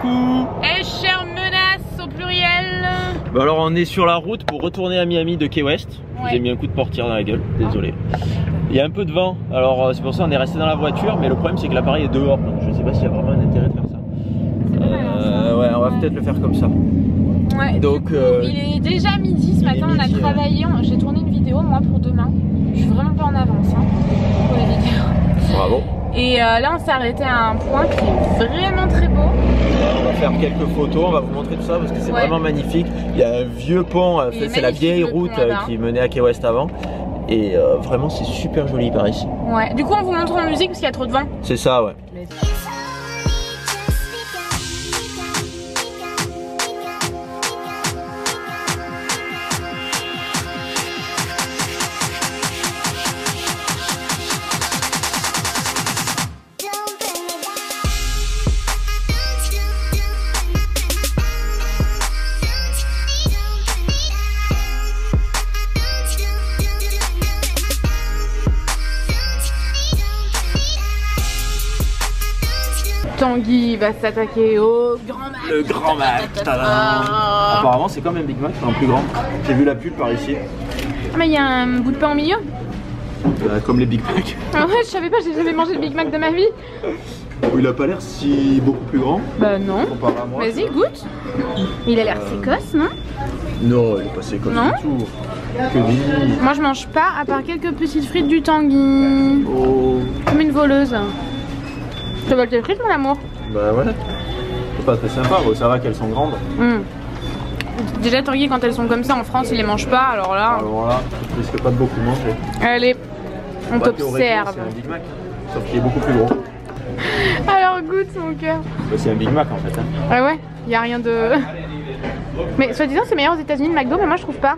coucou. Et chère menace au pluriel. Bah alors on est sur la route pour retourner à Miami de Key West. Ouais. J'ai mis un coup de portière dans la gueule, désolé. Il y a un peu de vent, alors c'est pour ça qu'on est resté dans la voiture, mais le problème c'est que l'appareil est dehors, donc je ne sais pas s'il y a vraiment un intérêt de faire ça. Ouais, on va peut-être le faire comme ça. Ouais, donc il est déjà midi ce matin, on a travaillé, j'ai tourné une vidéo moi pour demain. Je suis vraiment pas en avance hein, pour les vidéos. Bravo. Et là on s'est arrêté à un point qui est vraiment très beau. On va faire quelques photos, on va vous montrer tout ça parce que c'est vraiment magnifique. Il y a un vieux pont, c'est la vieille route qui menait à Key West avant. Et vraiment c'est super joli par ici. Ouais, du coup on vous montre en musique parce qu'il y a trop de vent. C'est ça, ouais. Tanguy va s'attaquer au grand Mac. Le grand Mac. Apparemment c'est comme un Big Mac, en plus grand. J'ai vu la pub par ici. Ah mais il y a un bout de pain au milieu. Comme les Big Mac. Ah ouais, je savais pas, j'ai jamais mangé de Big Mac de ma vie. Il a pas l'air si beaucoup plus grand. Bah non. Vas-y, goûte. Il a l'air sécosse, non? Non, il est pas sécosse du tout. Que dis. Moi je mange pas à part quelques petites frites du Tanguy. Oh. Comme une voleuse. Tu veux tes frites mon amour? Bah ouais. C'est pas très sympa, bon, ça va qu'elles sont grandes. Déjà Tanguy quand elles sont comme ça en France il les mange pas, alors là... Alors là, tu risques pas de beaucoup manger. Allez, on t'observe. C'est un Big Mac, sauf qu'il est beaucoup plus gros. Alors goûte mon cœur. Bah, c'est un Big Mac en fait. Hein. Ah ouais, y a rien de... Mais soi-disant c'est meilleur aux États-Unis le McDo, mais moi je trouve pas.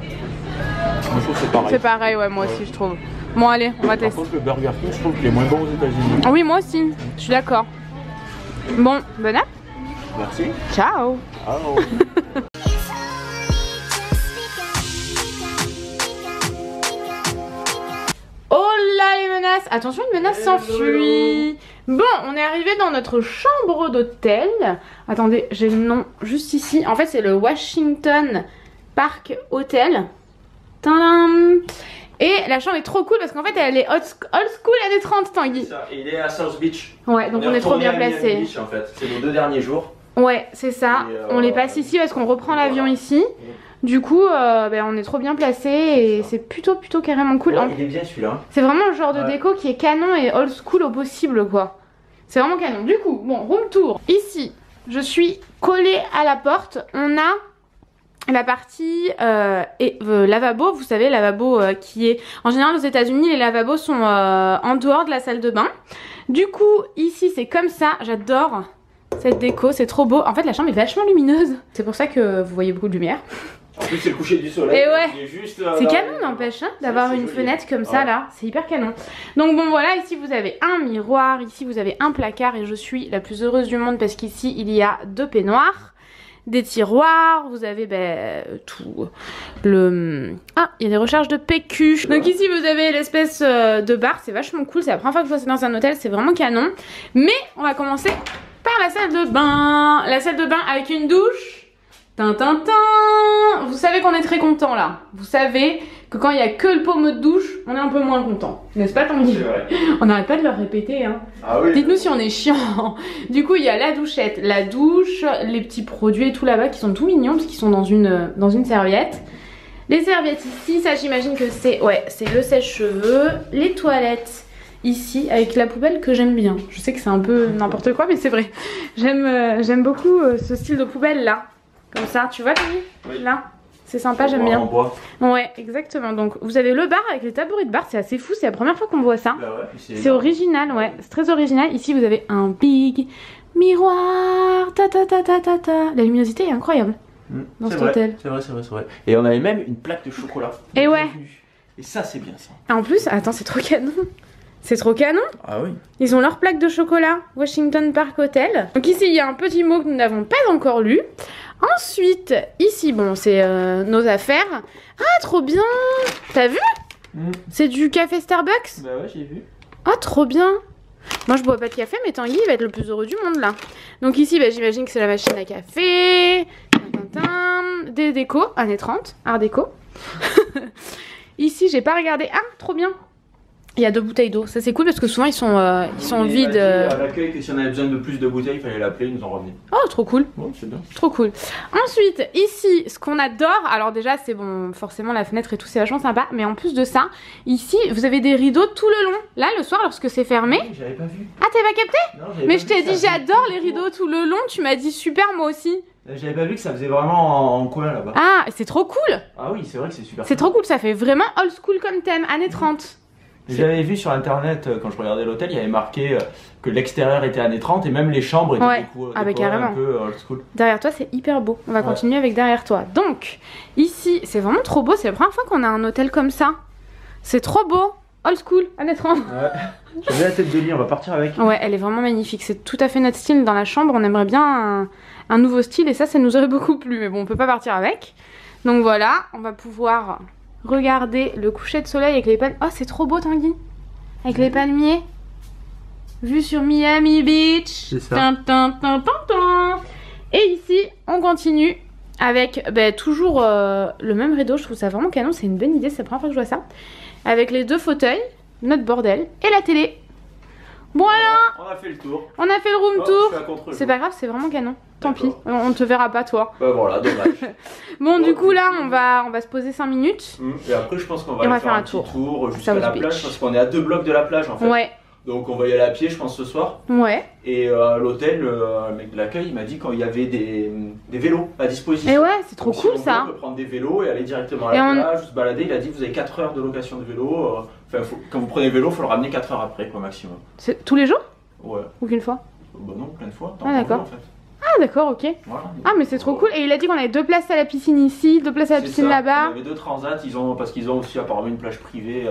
Moi je trouve que c'est pareil. C'est pareil, ouais, moi aussi je trouve. Bon allez, on va tester. Par contre le Burger King je trouve qu'il est moins bon aux États-Unis. Oui moi aussi, je suis d'accord. Bon, bon app. Merci. Ciao. Ciao. Oh là les menaces. Attention, une menace s'enfuit. Bon, on est arrivé dans notre chambre d'hôtel. Attendez, j'ai le nom juste ici. En fait c'est le Washington Park Hotel. Tadam. Et la chambre est trop cool parce qu'en fait elle est old school années 30 Tanguy. Et il est à South Beach. Ouais, donc on est trop bien placé. En fait. C'est nos 2 derniers jours. Ouais, c'est ça. On les passe ici parce qu'on reprend l'avion ici. Du coup, on est trop bien placé et c'est plutôt carrément cool. Ouais, il est bien celui-là. C'est vraiment le genre de déco qui est canon et old school au possible quoi. C'est vraiment canon. Du coup, bon, room tour. Ici, je suis collée à la porte. On a la partie lavabo, vous savez, lavabo qui est... En général aux États-Unis les lavabos sont en dehors de la salle de bain. Du coup, ici c'est comme ça, j'adore cette déco, c'est trop beau. En fait la chambre est vachement lumineuse, c'est pour ça que vous voyez beaucoup de lumière. En plus c'est le coucher du soleil. Et ouais, c'est canon n'empêche hein, d'avoir une fenêtre comme ça là, c'est hyper canon. Donc bon voilà, ici vous avez un miroir, ici vous avez un placard et je suis la plus heureuse du monde parce qu'ici il y a 2 peignoirs. Des tiroirs, vous avez tout le... Ah, il y a des recharges de PQ. Donc ici vous avez l'espèce de bar, c'est vachement cool, c'est la première fois que je vois ça dans un hôtel, c'est vraiment canon. Mais on va commencer par la salle de bain. La salle de bain avec une douche. Tintintin. Vous savez qu'on est très content là. Vous savez que quand il n'y a que le pommeau de douche, on est un peu moins content. N'est-ce pas Tanguy? On n'arrête pas de le répéter hein. Ah oui. Dites-nous si on est chiant. Du coup il y a la douchette, la douche, les petits produits et tout là-bas qui sont tout mignons parce qu'ils sont dans une serviette. Les serviettes ici, ça j'imagine que c'est c'est le sèche-cheveux. Les toilettes ici avec la poubelle que j'aime bien. Je sais que c'est un peu n'importe quoi mais c'est vrai. J'aime beaucoup ce style de poubelle là. Comme ça, tu vois Tanguy? Là, c'est sympa, j'aime bien. Ouais, exactement. Donc vous avez le bar avec les tabourets de bar, c'est assez fou, c'est la première fois qu'on voit ça. Bah ouais, c'est original, ouais, c'est très original. Ici vous avez un big miroir, La luminosité est incroyable dans cet hôtel. C'est vrai. Et on avait même une plaque de chocolat. Et ouais. Et ça c'est bien ça. En plus, attends, c'est trop canon. C'est trop canon. Ah oui. Ils ont leur plaque de chocolat, Washington Park Hotel. Donc ici il y a un petit mot que nous n'avons pas encore lu. Ensuite, ici, bon, c'est nos affaires. Ah, trop bien. T'as vu? C'est du café Starbucks? Bah ouais, j'ai vu. Ah, trop bien. Moi je bois pas de café, mais Tanguy il va être le plus heureux du monde là. Donc ici bah, j'imagine que c'est la machine à café. Des décos, années 30, art déco. Ici j'ai pas regardé. Ah trop bien. Il y a 2 bouteilles d'eau, ça c'est cool parce que souvent ils sont vides. À l'accueil que si on avait besoin de plus de bouteilles, il fallait l'appeler, ils nous en revenaient. Oh trop cool. Bon, c'est bien. Trop cool. Ensuite, ici, ce qu'on adore, alors déjà c'est bon, forcément la fenêtre et tout c'est vachement sympa, mais en plus de ça, ici vous avez des rideaux tout le long. Là le soir lorsque c'est fermé. Oui, j'avais pas vu. Ah t'avais pas capté? Non, mais je t'ai dit j'adore les rideaux tout le long, tu m'as dit super moi aussi. J'avais pas vu que ça faisait vraiment en coin là-bas. Ah c'est trop cool. Ah oui, c'est vrai que c'est super. C'est trop cool, ça fait vraiment old school comme thème, années 30. J'avais vu sur internet quand je regardais l'hôtel, il y avait marqué que l'extérieur était années 30 et même les chambres étaient carrément. un peu old school. Derrière toi c'est hyper beau, on va continuer avec derrière toi. Donc ici c'est vraiment trop beau, c'est la première fois qu'on a un hôtel comme ça. C'est trop beau, old school, années 30. Ouais, j'aime bien la tête de lit, on va partir avec. Ouais, elle est vraiment magnifique, c'est tout à fait notre style dans la chambre, on aimerait bien un nouveau style et ça nous aurait beaucoup plu, mais bon on peut pas partir avec. Donc voilà, on va pouvoir regarder le coucher de soleil avec les palmiers. Oh c'est trop beau Tanguy. Avec les palmiers. Vue sur Miami Beach. C'est ça. Et ici on continue avec toujours le même rideau. Je trouve ça vraiment canon, c'est une bonne idée, c'est la première fois que je vois ça. Avec les 2 fauteuils, notre bordel et la télé. Voilà. On a fait le tour. On a fait le room tour. C'est pas grave, c'est vraiment canon. Tant pis, on te verra pas toi. Bah voilà, dommage. Bon du coup là on va se poser 5 minutes. Et après je pense qu'on va aller faire un petit tour jusqu'à la plage parce qu'on est à 2 blocs de la plage en fait. Ouais. Donc on va y aller à pied je pense ce soir. Ouais. Et à l'hôtel, le mec de l'accueil il m'a dit qu'il y avait des vélos à disposition. Et ouais, c'est trop cool si ça. On peut prendre des vélos et aller directement à la plage, se balader. Il a dit vous avez 4 heures de location de vélo. Enfin quand vous prenez le vélo, il faut le ramener 4 heures après quoi maximum. C'est tous les jours? Ouais. Ou qu'une fois? Bah non, plein de fois. Ah d'accord. En fait. Ah d'accord, ok. Voilà, ah mais c'est trop cool. Et il a dit qu'on avait 2 places à la piscine ici, 2 places à la piscine là-bas. Il y avait 2 transats, parce qu'ils ont aussi apparemment une plage privée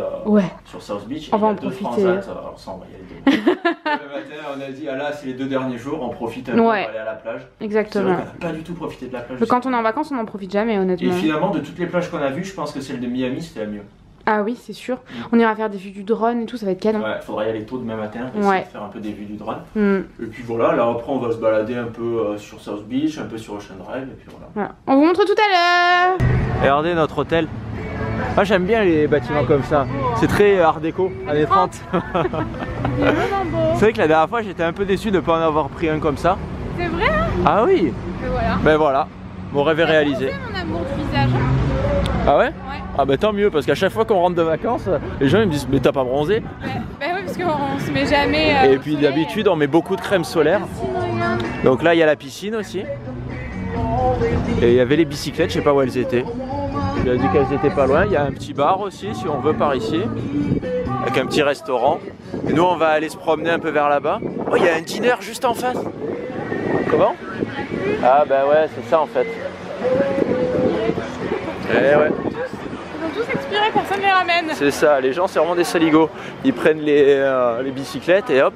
sur South Beach. On va en profiter. Alors ça on va y aller demain. Le matin on a dit ah là c'est les 2 derniers jours, on profite un peu pour aller à la plage. Exactement. C'est vrai qu'on n'a pas du tout profité de la plage. Mais quand on est en vacances on n'en profite jamais honnêtement. Et finalement de toutes les plages qu'on a vues, je pense que celle de Miami c'était la mieux. Ah oui c'est sûr, on ira faire des vues du drone et tout, ça va être canon. Ouais, faudra y aller tôt demain matin, essayer de faire un peu des vues du drone. Et puis voilà, là après on va se balader un peu sur South Beach, un peu sur Ocean Drive et puis voilà. On vous montre tout à l'heure. Regardez notre hôtel. Ah j'aime bien les bâtiments comme ça, c'est très art déco, années 30. C'est vrai que la dernière fois j'étais un peu déçu de ne pas en avoir pris un comme ça. C'est vrai hein? Ah oui. Ben voilà, mon rêve est réalisé. Mon amour du visage. Ah ouais? Ah bah tant mieux parce qu'à chaque fois qu'on rentre de vacances, les gens ils me disent mais t'as pas bronzé? Bah oui parce qu'on se met jamais et puis d'habitude on met beaucoup de crème solaire. Donc là il y a la piscine aussi. Et il y avait les bicyclettes, je sais pas où elles étaient. Il a dit qu'elles étaient pas loin, il y a un petit bar aussi si on veut par ici. Avec un petit restaurant. Et nous on va aller se promener un peu vers là-bas. Oh il y a un dîner juste en face. Comment? Ah bah ouais c'est ça en fait. Eh ouais. Ils ont tous expiré, personne les ramène. C'est ça, les gens c'est vraiment des saligots. Ils prennent les bicyclettes et hop,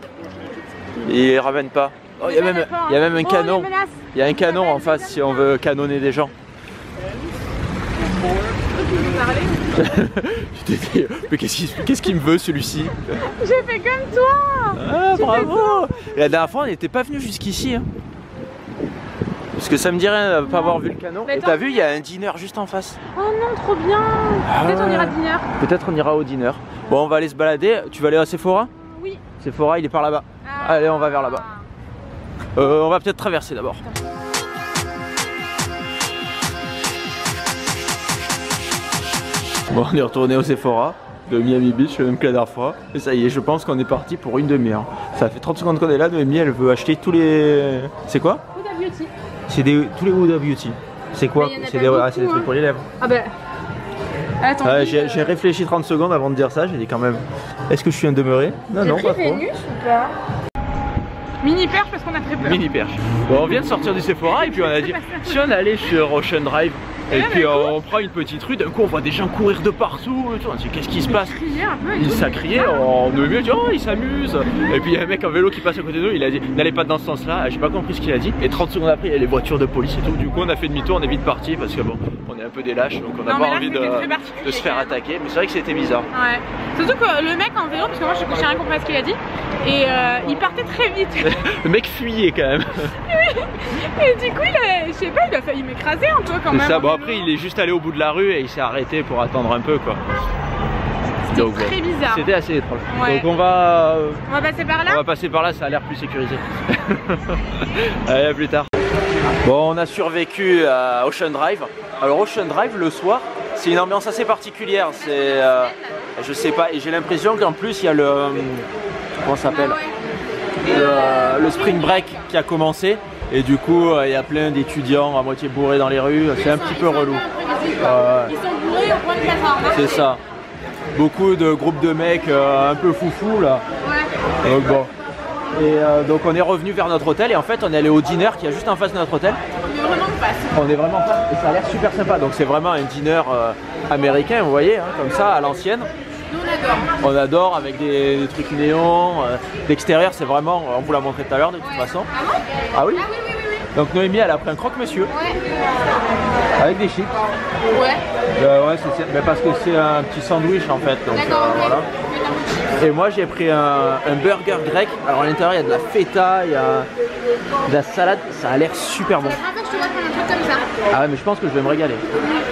ils les ramènent pas. Oh, il y a même un canon. Il y a un canon en face si on veut canonner des gens. Mais qu'est-ce qu'il me veut celui-ci? J'ai fait comme toi. Ah bravo. Et la dernière fois on n'était pas venu jusqu'ici. Hein. Parce que ça me dit rien de pas avoir vu le canon. Et t'as vu, il y a un dîner juste en face. Oh non, trop bien. Peut-être on ira au dîner. Peut-être on ira au dîner. Bon, on va aller se balader. Tu vas aller à Sephora? Oui. Sephora, il est par là-bas. Allez, on va vers là-bas. On va peut-être traverser d'abord. Bon, on est retourné au Sephora de Miami Beach, le même que la dernière fois. Et ça y est, je pense qu'on est parti pour une demi-heure. Ça fait 30 secondes qu'on est là. Noémie, elle veut acheter tous les... C'est quoi? Huda Beauty. C'est tous les Huda Beauty. C'est quoi? C'est des trucs pour les lèvres. Ah bah... Attends. J'ai réfléchi 30 secondes avant de dire ça. J'ai dit quand même, est-ce que je suis un demeuré? Non, non, pas trop. Vénus ou pas? Mini perche parce qu'on a très peur. Mini perche. Bon, on vient de sortir du Sephora et puis on a dit si on allait sur Ocean Drive et puis on prend une petite rue, d'un coup on voit des gens courir de partout. On dit qu'est-ce qui se passe? Ça criait, on nous dit oh ils s'amusent. Et puis il y a un mec en vélo qui passe à côté de nous, il a dit n'allez pas dans ce sens là. J'ai pas compris ce qu'il a dit. Et 30 secondes après il y a les voitures de police et tout. Du coup on a fait demi-tour, on est vite parti parce que bon on on est un peu des lâches, donc on n'a Non, pas mais là, envie c'était très de particulier, se faire quand même. attaquer. Mais c'est vrai que c'était bizarre. Ouais. Surtout que le mec en vélo, parce que moi j'ai rien compris à ce qu'il a dit, et il partait très vite. Le mec fuyait quand même. Et du coup, je sais pas, il a failli m'écraser un peu quand même. C'est ça, en bon vélo. après il est juste allé au bout de la rue et il s'est arrêté pour attendre un peu quoi. C'était très bizarre. C'était assez étrange. Ouais. Donc on va passer par là. On va passer par là, ça a l'air plus sécurisé. Allez, à plus tard. Bon, on a survécu à Ocean Drive. Alors Ocean Drive, le soir, c'est une ambiance assez particulière. C'est, je sais pas, et j'ai l'impression qu'en plus il y a le, comment ça s'appelle, le Spring Break qui a commencé. Et du coup, il y a plein d'étudiants à moitié bourrés dans les rues. C'est un petit peu relou. Ils sont bourrés au point de caserne. C'est ça. Beaucoup de groupes de mecs un peu foufous là. Ouais. Donc bon. Et donc on est revenu vers notre hôtel et en fait on est allé au dîner qui est juste en face de notre hôtel. On est vraiment en face. On est vraiment en face et ça a l'air super sympa. Donc c'est vraiment un dîner américain, vous voyez, hein, comme ça à l'ancienne. Nous on adore. On adore avec des trucs néons. L'extérieur c'est vraiment, on vous l'a montré tout à l'heure de toute façon. Ah bon? Ah oui. Ah oui, oui, oui, oui. Donc Noémie elle a pris un croque-monsieur Ouais. avec des chips. Ouais. Ouais, mais parce que c'est un petit sandwich en fait. Donc D'accord, ok. voilà. Et moi j'ai pris un burger grec. Alors à l'intérieur il y a de la feta, il y a de la salade, ça a l'air super bon. C'est la première fois que je te vois prendre un truc comme ça. Ah ouais mais je pense que je vais me régaler.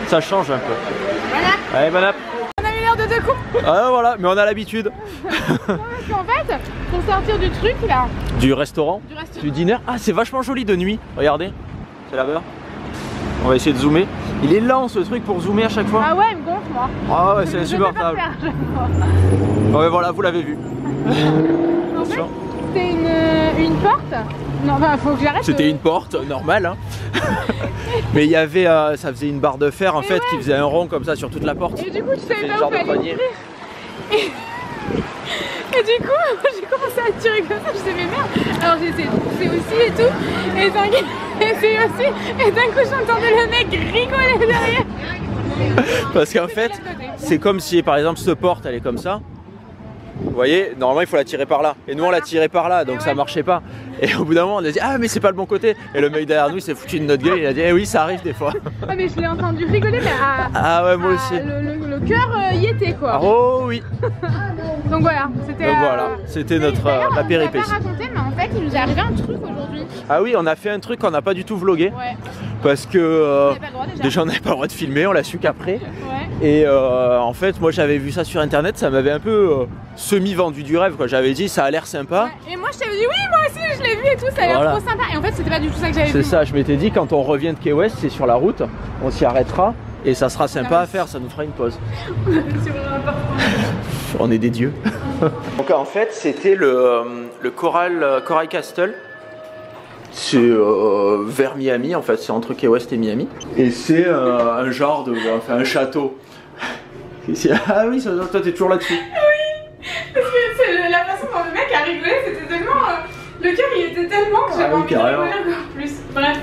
Ça change un peu. Voilà. Allez bon app. On a eu l'air de deux cons. Ah voilà, mais on a l'habitude. Parce qu'en fait, pour sortir du truc là, Du restaurant, du restaurant. du dîner. Ah c'est vachement joli de nuit, regardez. C'est là-bas. On va essayer de zoomer. Il est lent ce truc pour zoomer à chaque fois. Ah ouais, il me gonfle moi. Ah ouais c'est Je sais pas insupportable. faire, je- Ouais voilà, vous l'avez vu. En fait, Attention. c'était une porte. Non, bah faut que j'arrête. C'était une porte normale hein. Mais il y avait, ça faisait une barre de fer en fait qui faisait un rond comme ça sur toute la porte. Et du coup, tu C'est savais le pas genre où de fallait poignée. ouvrir. Et du coup, j'ai commencé à tirer comme ça, je disais mais merde. Alors j'ai essayé de pousser aussi et tout. Et j'ai essayé aussi. Et d'un coup, j'entendais le mec rigoler derrière. Parce qu'en fait, c'est comme si par exemple cette porte elle est comme ça. Vous voyez, normalement il faut la tirer par là. Et nous on l'a tiré par là, donc ça marchait pas. Et au bout d'un moment on a dit ah mais c'est pas le bon côté. Et le mec derrière nous il s'est foutu de notre gueule, il a dit eh oui ça arrive des fois. Ah mais je l'ai entendu rigoler, mais Ah ouais moi aussi. le cœur y était quoi. Ah, oh oui. Donc voilà, c'était Donc voilà, c'était notre la péripétie. On nous a pas raconté, mais en fait il nous est arrivé un truc aujourd'hui. Ah oui, on a fait un truc qu'on n'a pas du tout vlogué. Ouais. Parce que On n'avait pas le droit déjà. déjà on n'avait pas le droit de filmer, on l'a su qu'après. Ouais. Et en fait moi j'avais vu ça sur internet, ça m'avait un peu semi-vendu du rêve quoi. J'avais dit ça a l'air sympa. Ouais. Et moi je t'avais dit oui moi aussi je l'ai vu et tout, ça a l'air Voilà. trop sympa. Et en fait c'était pas du tout ça que j'avais vu. C'est ça, je m'étais dit quand on revient de Key West, c'est sur la route, on s'y arrêtera et ça sera sympa à faire, ça nous fera une pause. On est des dieux. Donc en fait c'était le Coral Castle. C'est vers Miami en fait, c'est entre Key West et Miami. Et c'est un genre de, enfin un château. Ah oui, toi t'es toujours là-dessus. Parce que c'est la façon dont le mec a rigolé, c'était tellement. Le cœur il était tellement que j'avais oui, envie de carrément. rigoler encore plus. Bref.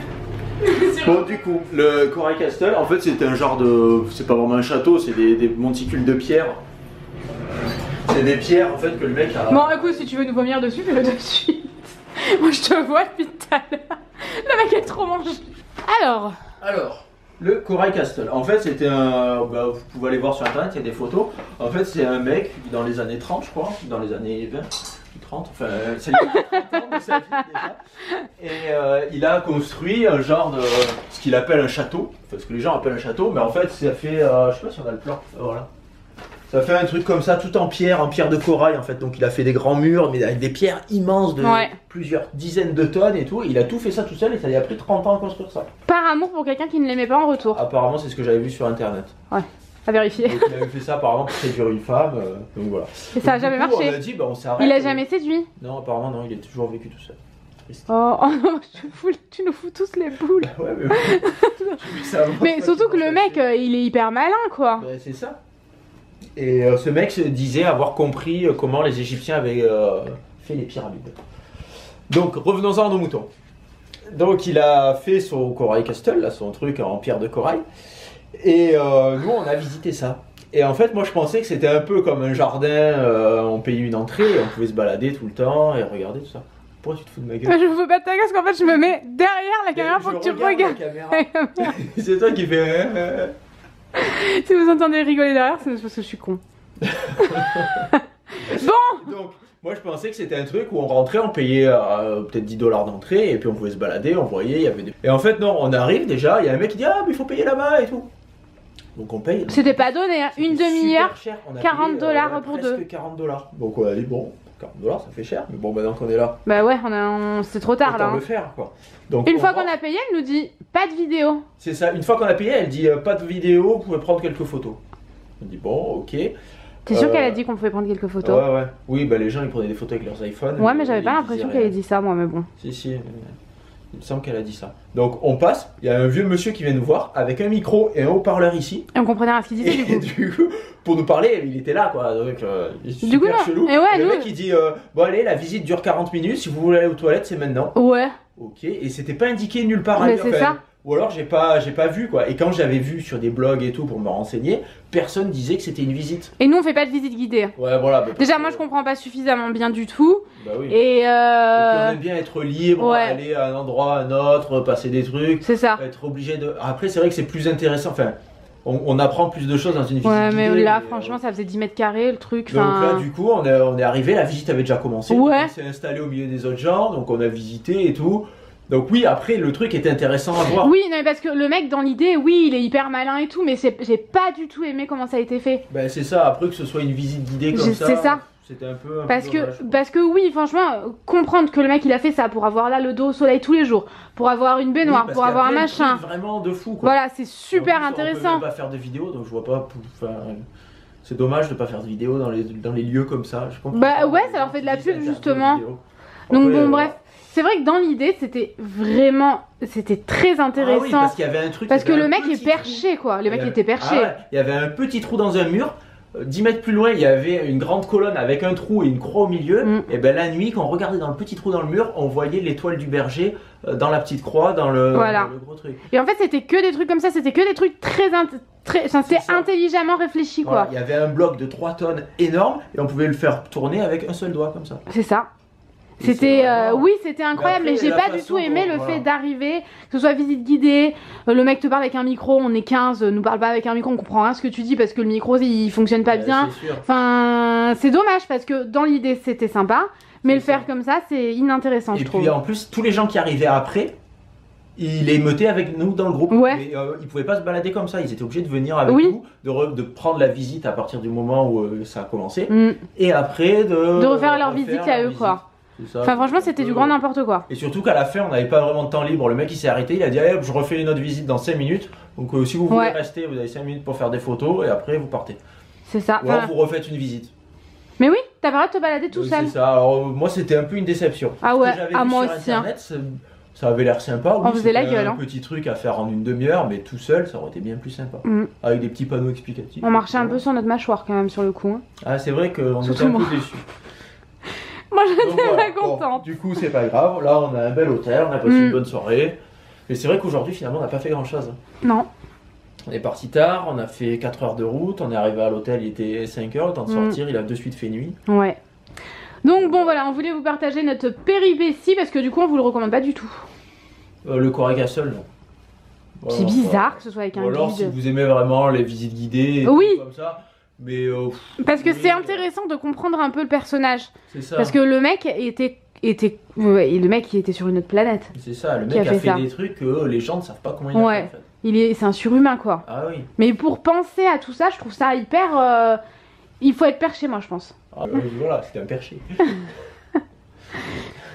Bon du coup, le Coral Castle, en fait c'était un genre de... C'est pas vraiment un château, c'est des monticules de pierre. C'est des pierres en fait que le mec a... Bon écoute, si tu veux nous vomir dessus, fais-le de suite. Moi je te vois depuis tout à l'heure. Le mec est trop mangé. Alors, Le Coral Castle, en fait c'était un... Bah, vous pouvez aller voir sur internet, il y a des photos. En fait c'est un mec dans les années 30 je crois, dans les années 20, 30, enfin ça lui a 30 ans de sa vie déjà. Et il a construit un genre de... ce qu'il appelle un château, enfin ce que les gens appellent un château, mais en fait ça fait... je sais pas si on a le plan, voilà. Ça fait un truc comme ça, tout en pierre de corail en fait. Donc il a fait des grands murs, mais avec des pierres immenses de plusieurs dizaines de tonnes et tout. Il a tout fait ça tout seul et ça lui a pris 30 ans à construire ça. par amour pour quelqu'un qui ne l'aimait pas en retour. Apparemment c'est ce que j'avais vu sur internet. Ouais, à vérifier. Donc il avait fait ça apparemment pour séduire une femme, donc voilà. Et ça a Donc, jamais du coup, marché. On a dit bah on s'arrête. Il a jamais séduit. Non apparemment non, il a toujours vécu tout seul. Triste. Oh non, tu nous fous tous les boules. Ouais mais... ça avance Mais pas, surtout que tu le penses mec, il est hyper malin quoi. Ouais, c'est ça. Et ce mec se disait avoir compris comment les Égyptiens avaient fait les pyramides. Donc revenons-en à nos moutons. Donc il a fait son Coral Castle, là, son truc en pierre de corail. Et nous on a visité ça. Et en fait moi je pensais que c'était un peu comme un jardin, on payait une entrée et on pouvait se balader tout le temps et regarder tout ça. Pourquoi tu te fous de ma gueule? Je veux pas de ta gueule parce qu'en fait je me mets derrière la caméra pour que tu regardes. C'est toi qui fais. Si vous entendez rigoler derrière, c'est parce que je suis con. Bon. Donc, moi je pensais que c'était un truc où on rentrait, on payait peut-être 10 $ d'entrée et puis on pouvait se balader, on voyait, il y avait des... Et en fait non, on arrive déjà, il y a un mec qui dit ah mais il faut payer là-bas et tout. Donc on paye. C'était pas donné, hein. Une demi-heure, 40 $ pour deux. Presque 40 $. Donc on a dit bon, 40 $ ça fait cher, mais bon maintenant qu'on est là. Bah ouais, c'est trop tard là. Autant le faire quoi. Donc, une fois qu'on a payé, elle nous dit pas de vidéo. C'est ça, une fois qu'on a payé, elle dit pas de vidéo, vous pouvez prendre quelques photos. On dit bon, ok. T'es sûr qu'elle a dit qu'on pouvait prendre quelques photos? Ouais, ouais. Oui, bah les gens ils prenaient des photos avec leurs iPhones. Ouais, mais j'avais pas l'impression qu'elle ait dit ça, moi, mais bon. Si, il me semble qu'elle a dit ça. Donc on passe, il y a un vieux monsieur qui vient nous voir avec un micro et un haut-parleur ici. Et on comprenait rien à ce qu'il disait et du coup, pour nous parler, il était là quoi. Donc du coup, chelou. Et ouais, et le mec il dit bon allez, la visite dure 40 minutes, si vous voulez aller aux toilettes, c'est maintenant. Ouais. Ok, et c'était pas indiqué nulle part. Mais c'est ça. Ou alors j'ai pas vu quoi. Et quand j'avais vu sur des blogs et tout pour me renseigner, personne disait que c'était une visite. Et nous on fait pas de visite guidée. Ouais voilà. Bah, déjà moi je comprends pas suffisamment bien du tout. Bah oui. Et puis on aime bien être libre, ouais. aller à un endroit, à un autre, passer des trucs. C'est ça. Être obligé de. Après c'est vrai que c'est plus intéressant. Enfin, on apprend plus de choses dans une visite ouais, mais guidée, là franchement ça faisait 10 mètres carrés le truc. Donc là du coup on est arrivé, la visite avait déjà commencé. Ouais. On s'est installé au milieu des autres gens, donc on a visité et tout. Donc oui, après le truc était intéressant à voir. Oui, non mais parce que le mec dans l'idée, oui, il est hyper malin et tout, mais j'ai pas du tout aimé comment ça a été fait. Ben c'est ça, après que ce soit une visite guidée comme ça. C'est ça. C'était un peu parce dommage. Que oui, franchement, comprendre que le mec il a fait ça pour avoir là le dos au soleil tous les jours, pour avoir une baignoire, pour avoir un machin. Vraiment de fou quoi. Voilà, c'est super intéressant. On peut même pas faire de vidéo, donc je vois pas. Enfin, c'est dommage de pas faire de vidéo dans les lieux comme ça. Je comprends bah pas, ouais, ça leur fait de la pub justement. Donc bon bref. C'est vrai que dans l'idée, c'était très intéressant. Ah oui, parce qu'il y avait un truc. Parce que le mec est perché, quoi. Le mec était perché. Ah ouais, il y avait un petit trou dans un mur. 10 mètres plus loin, il y avait une grande colonne avec un trou et une croix au milieu. Et ben la nuit, quand on regardait dans le petit trou dans le mur, on voyait l'étoile du berger dans la petite croix, dans le gros truc. Et en fait, c'était que des trucs comme ça. C'était que des trucs c'était intelligemment réfléchi, quoi. Voilà, il y avait un bloc de 3 tonnes énorme et on pouvait le faire tourner avec un seul doigt comme ça. C'est ça. C'était oui, c'était incroyable, mais j'ai pas du tout aimé le fait d'arriver, que ce soit visite guidée, le mec te parle avec un micro, on est 15, nous parle pas avec un micro, on comprend rien ce que tu dis parce que le micro il fonctionne pas bien. Enfin, c'est dommage parce que dans l'idée c'était sympa, mais le faire comme ça c'est inintéressant, je trouve. Et puis en plus, tous les gens qui arrivaient après, ils les mettaient avec nous dans le groupe. Ouais. Mais ils pouvaient pas se balader comme ça, ils étaient obligés de venir avec nous, de prendre la visite à partir du moment où ça a commencé, et après de refaire leur visite à eux, quoi. Ça, enfin franchement c'était du grand n'importe quoi. Et surtout qu'à la fin on n'avait pas vraiment de temps libre. Le mec il s'est arrêté, il a dit allez je refais une autre visite dans 5 minutes. Donc si vous voulez rester, vous avez 5 minutes pour faire des photos et après vous partez. C'est ça. Ou alors vous refaites une visite. Mais oui, t'as pas le droit de te balader tout seul. C'est ça, alors moi c'était un peu une déception. Ah ouais, à moi sur aussi. Internet, ça avait l'air sympa. On faisait la gueule. Un petit truc à faire en une demi-heure, mais tout seul ça aurait été bien plus sympa. Avec des petits panneaux explicatifs. On marchait un peu sur notre mâchoire quand même sur le coup. Hein. Ah c'est vrai qu'on était un peu déçus. Moi j'étais pas contente. Bon, du coup c'est pas grave, là on a un bel hôtel, on a passé une bonne soirée. Mais c'est vrai qu'aujourd'hui finalement on n'a pas fait grand chose. Non. On est parti tard, on a fait 4 heures de route, on est arrivé à l'hôtel, il était 5 heures, le temps de sortir, il a de suite fait nuit. Ouais. Donc bon voilà, on voulait vous partager notre péripétie parce que du coup on vous le recommande pas du tout. Le Quarry Castle non. Voilà, c'est bizarre que ce soit avec un guide. Ou alors si vous aimez vraiment les visites guidées et oui. tout comme ça. Mais parce que c'est intéressant de comprendre un peu le personnage. C'est ça. Parce que le mec était le mec il était sur une autre planète. C'est ça, le mec a fait des trucs que les gens ne savent pas comment il a fait en fait. C'est un surhumain quoi. Ah oui. Mais pour penser à tout ça, je trouve ça hyper il faut être perché moi je pense. Ah voilà, c'était un perché.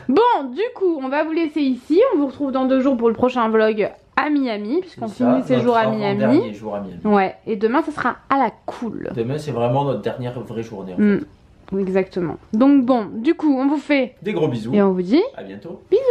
Bon, du coup, on va vous laisser ici. On vous retrouve dans 2 jours pour le prochain vlog à Miami, puisqu'on finit ces jours à Miami. Dernier jour à Miami. Ouais, et demain, ça sera à la cool. Demain, c'est vraiment notre dernière vraie journée. En fait. Exactement. Donc bon, du coup, on vous fait des gros bisous. Et on vous dit à bientôt. Bisous.